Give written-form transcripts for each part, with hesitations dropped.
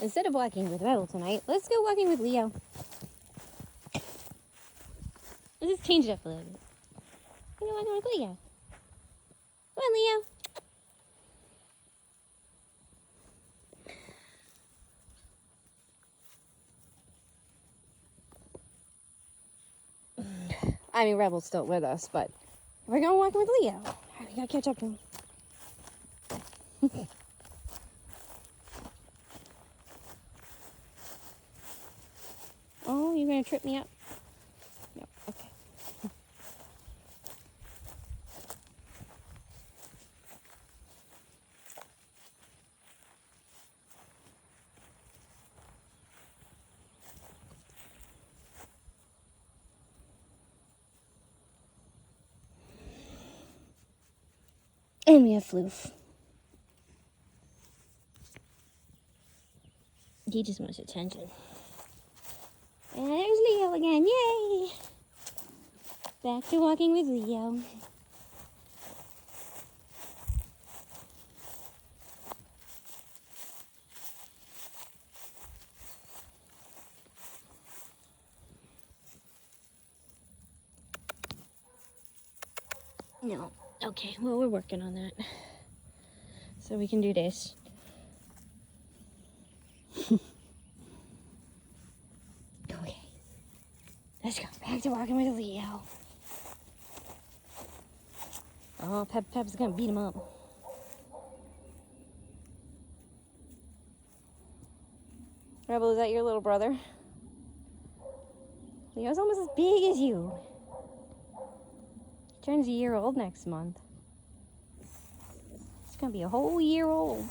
Instead of walking with Rebel tonight, let's go walking with Leo. Let's just change it up a little bit. We're going walking with Leo. Come on, Leo. I mean, Rebel's still with us, but we're going walking with Leo. We gotta catch up to him. Oh, you're gonna trip me up? No, okay. And we have Floof. He just wants attention. And there's Leo again. Yay! Back to walking with Leo. No. Okay, well, we're working on that. So we can do this. Okay. Let's go back to walking with Leo. Oh, Pep's gonna beat him up. Rebel, is that your little brother? Leo's almost as big as you. He turns a year old next month. It's gonna be a whole year old.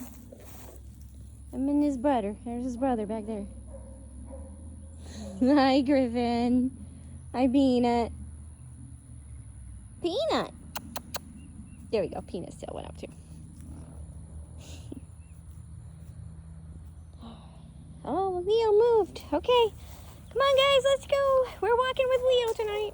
Him and his brother. There's his brother back there. Hi, Griffin. Hi, Peanut. Peanut! There we go. Peanut's tail went up too. Oh, Leo moved. Okay. Come on, guys. Let's go. We're walking with Leo tonight.